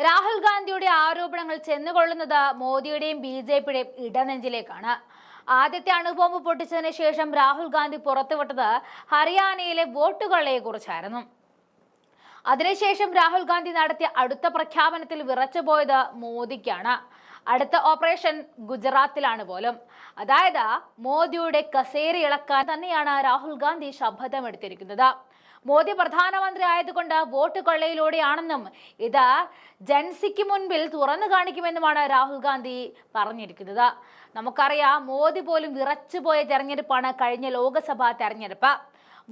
രാഹുൽ ഗാന്ധിയുടെ ആരോപണങ്ങൾ ചെന്നുകൊള്ളുന്നത് മോദിയുടെയും ബി.ജെ.പിയുടെയും ഇടനെഞ്ചിലേക്കാണ്. ആദ്യത്തെ അണുബോംബ് പൊട്ടിച്ചതിന് ശേഷം രാഹുൽ ഗാന്ധി പുറത്തുവിട്ടത് ഹരിയാനയിലെ വോട്ടുകളെ കുറിച്ചായിരുന്നു. അതിനുശേഷം രാഹുൽ ഗാന്ധി നടത്തിയ അടുത്ത പ്രഖ്യാപനത്തിൽ വിറച്ചുപോയത് മോദിക്കാണ്. അടുത്ത ഓപ്പറേഷൻ ഗുജറാത്തിലാണ് പോലും. അതായത് മോദിയുടെ കസേര ഇളക്കാൻ തന്നെയാണ് രാഹുൽ ഗാന്ധി ശപഥമെടുത്തിരിക്കുന്നത്. മോദി പ്രധാനമന്ത്രി ആയതുകൊണ്ട് വോട്ട് കൊള്ളയിലൂടെയാണെന്നും ഇത് ജൻസിക്ക് മുൻപിൽ തുറന്നു കാണിക്കുമെന്നുമാണ് രാഹുൽ ഗാന്ധി പറഞ്ഞിരിക്കുന്നത്. നമുക്കറിയാം, മോദി പോലും വിറച്ചുപോയ തെരഞ്ഞെടുപ്പാണ് കഴിഞ്ഞ ലോക്സഭാ തെരഞ്ഞെടുപ്പ്.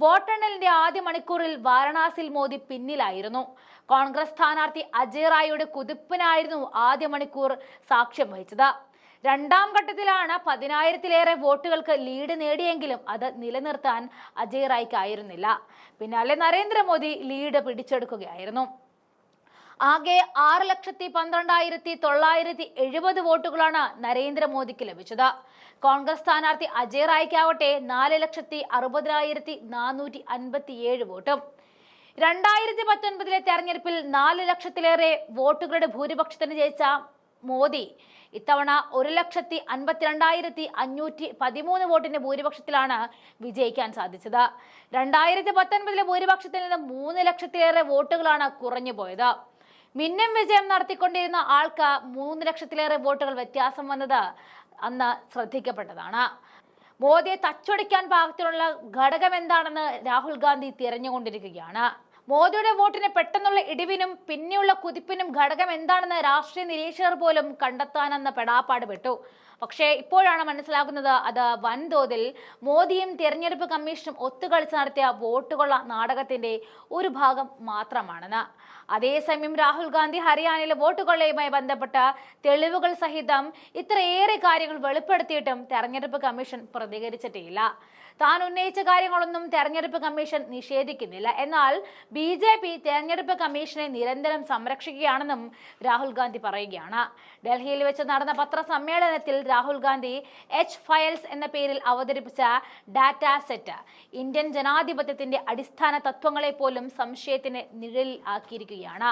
വോട്ടെണ്ണലിന്റെ ആദ്യ മണിക്കൂറിൽ വാരണാസിയിൽ മോദി പിന്നിലായിരുന്നു. കോൺഗ്രസ് സ്ഥാനാർത്ഥി അജയ് റായിയുടെ കുതിപ്പിനായിരുന്നു ആദ്യ മണിക്കൂർ സാക്ഷ്യം വഹിച്ചത്. രണ്ടാം ഘട്ടത്തിലാണ് 10,000-ലേറെ വോട്ടുകൾക്ക് ലീഡ് നേടിയെങ്കിലും അത് നിലനിർത്താൻ അജയ് റായിക്കായിരുന്നില്ല. പിന്നാലെ നരേന്ദ്രമോദി ലീഡ് പിടിച്ചെടുക്കുകയായിരുന്നു. ആകെ 6,12,970 വോട്ടുകളാണ് നരേന്ദ്രമോദിക്ക് ലഭിച്ചത്. കോൺഗ്രസ് സ്ഥാനാർത്ഥി അജയ് റായിക്കാവട്ടെ 4,60,457 വോട്ടും. 2019-ലെ തെരഞ്ഞെടുപ്പിൽ 4 ലക്ഷത്തിലേറെ വോട്ടുകളുടെ ഭൂരിപക്ഷത്തിന് ജയിച്ച മോദി ഇത്തവണ 1,52,513 വോട്ടിന്റെ ഭൂരിപക്ഷത്തിലാണ് വിജയിക്കാൻ സാധിച്ചത്. 2019-ലെ ഭൂരിപക്ഷത്തിൽ നിന്ന് 3 ലക്ഷത്തിലേറെ വോട്ടുകളാണ് കുറഞ്ഞു പോയത്. മിന്നം വിജയം നടത്തിക്കൊണ്ടിരുന്ന ആൾക്ക് 3 ലക്ഷത്തിലേറെ വോട്ടുകൾ വ്യത്യാസം വന്നത് അന്ന് ശ്രദ്ധിക്കപ്പെട്ടതാണ്. മോദിയെ തച്ചൊടിക്കാൻ പാകത്തിലുള്ള ഘടകം എന്താണെന്ന് രാഹുൽ ഗാന്ധി തിരഞ്ഞുകൊണ്ടിരിക്കുകയാണ്. മോദിയുടെ വോട്ടിന് പെട്ടെന്നുള്ള ഇടിവിനും പിന്നെയുള്ള കുതിപ്പിനും ഘടകം എന്താണെന്ന് രാഷ്ട്രീയ നിരീക്ഷകർ പോലും കണ്ടെത്താനെന്ന പെടാപ്പാട് പെട്ടു. പക്ഷേ ഇപ്പോഴാണ് മനസ്സിലാകുന്നത് അത് വൻതോതിൽ മോദിയും തെരഞ്ഞെടുപ്പ് കമ്മീഷനും ഒത്തുകളിച്ച് നടത്തിയ വോട്ടുകൊള്ള നാടകത്തിന്റെ ഒരു ഭാഗം മാത്രമാണെന്ന്. അതേസമയം രാഹുൽ ഗാന്ധി ഹരിയാനയിലെ വോട്ടുകൊള്ളയുമായി ബന്ധപ്പെട്ട തെളിവുകൾ സഹിതം ഇത്രയേറെ കാര്യങ്ങൾ വെളിപ്പെടുത്തിയിട്ടും തെരഞ്ഞെടുപ്പ് കമ്മീഷൻ പ്രതികരിച്ചിട്ടില്ല. താൻ ഉന്നയിച്ച കാര്യങ്ങളൊന്നും തെരഞ്ഞെടുപ്പ് കമ്മീഷൻ നിഷേധിക്കുന്നില്ല. എന്നാൽ ബി.ജെ.പി തെരഞ്ഞെടുപ്പ് കമ്മീഷനെ നിരന്തരം സംരക്ഷിക്കുകയാണെന്നും രാഹുൽ ഗാന്ധി പറയുകയാണ്. ഡൽഹിയിൽ വെച്ച് നടന്ന പത്രസമ്മേളനത്തിൽ രാഹുൽ ഗാന്ധി ഫയൽസ് എന്ന പേരിൽ അവതരിപ്പിച്ച ഡാറ്റാ സെറ്റ് ഇന്ത്യൻ ജനാധിപത്യത്തിന്റെ അടിസ്ഥാന തത്വങ്ങളെ പോലും സംശയത്തിന് നിഴലിൽ ആക്കിയിരിക്കുകയാണ്.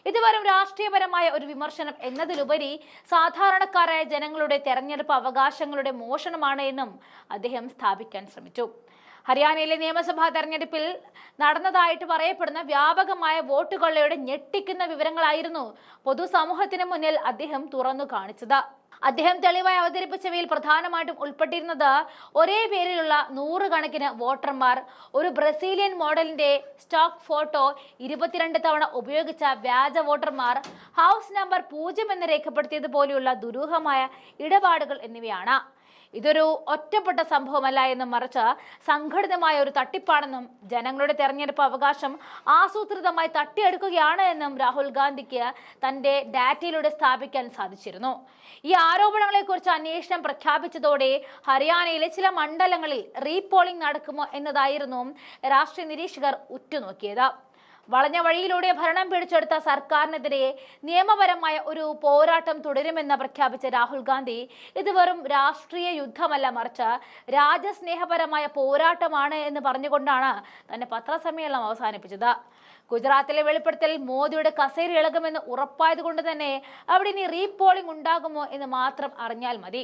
ഇത് വെറും രാഷ്ട്രീയപരമായ ഒരു വിമർശനം എന്നതിലുപരി സാധാരണക്കാരായ ജനങ്ങളുടെ തെരഞ്ഞെടുപ്പ് അവകാശങ്ങളുടെ മോഷണമാണ് എന്നും അദ്ദേഹം സ്ഥാപിക്കാൻ ശ്രമിച്ചു. ഹരിയാനയിലെ നിയമസഭാ തെരഞ്ഞെടുപ്പിൽ നടന്നതായിട്ട് പറയപ്പെടുന്ന വ്യാപകമായ വോട്ടുകൊള്ളയുടെ ഞെട്ടിക്കുന്ന വിവരങ്ങളായിരുന്നു പൊതുസമൂഹത്തിന് മുന്നിൽ അദ്ദേഹം തുറന്നു കാണിച്ചത്. അദ്ദേഹം തെളിവായി അവതരിപ്പിച്ചവയിൽ പ്രധാനമായിട്ടും ഉൾപ്പെട്ടിരുന്നത് ഒരേ പേരിലുള്ള 100 കണക്കിന് വോട്ടർമാർ, ഒരു ബ്രസീലിയൻ മോഡലിന്റെ സ്റ്റോക്ക് ഫോട്ടോ, 22 തവണ ഉപയോഗിച്ച വ്യാജ വോട്ടർമാർ, ഹൗസ് നമ്പർ 0 എന്ന് രേഖപ്പെടുത്തിയതുപോലെയുള്ള ദുരൂഹമായ ഇടപാടുകൾ എന്നിവയാണ്. ഇതൊരു ഒറ്റപ്പെട്ട സംഭവമല്ല എന്നും മറിച്ച് സംഘടിതമായ ഒരു തട്ടിപ്പാണെന്നും ജനങ്ങളുടെ തെരഞ്ഞെടുപ്പ് അവകാശം ആസൂത്രിതമായി തട്ടിയെടുക്കുകയാണ് എന്നും രാഹുൽ ഗാന്ധിക്ക് തന്റെ ഡാറ്റയിലൂടെ സ്ഥാപിക്കാൻ സാധിച്ചിരുന്നു. ഈ ആരോപണങ്ങളെക്കുറിച്ച് അന്വേഷണം പ്രഖ്യാപിച്ചതോടെ ഹരിയാനയിലെ ചില മണ്ഡലങ്ങളിൽ റീപോളിംഗ് നടക്കുമോ എന്നതായിരുന്നു രാഷ്ട്രീയ നിരീക്ഷകർ ഉറ്റുനോക്കിയത്. വളഞ്ഞ വഴിയിലൂടെ ഭരണം പിടിച്ചെടുത്ത സർക്കാരിനെതിരെ നിയമപരമായ ഒരു പോരാട്ടം തുടരുമെന്ന് പ്രഖ്യാപിച്ച രാഹുൽ ഗാന്ധി ഇത് വെറും രാഷ്ട്രീയ യുദ്ധമല്ല, മറിച്ച് രാജ്യസ്നേഹപരമായ പോരാട്ടമാണ് എന്ന് പറഞ്ഞുകൊണ്ടാണ് തന്റെ പത്രസമ്മേളനം അവസാനിപ്പിച്ചത്. ഗുജറാത്തിലെ വെളിപ്പെടുത്തൽ മോദിയുടെ കസേര ഇളകുമെന്ന് ഉറപ്പായതുകൊണ്ട് തന്നെ അവിടെ ഇനി റീപോളിംഗ് ഉണ്ടാകുമോ എന്ന് മാത്രം അറിഞ്ഞാൽ മതി.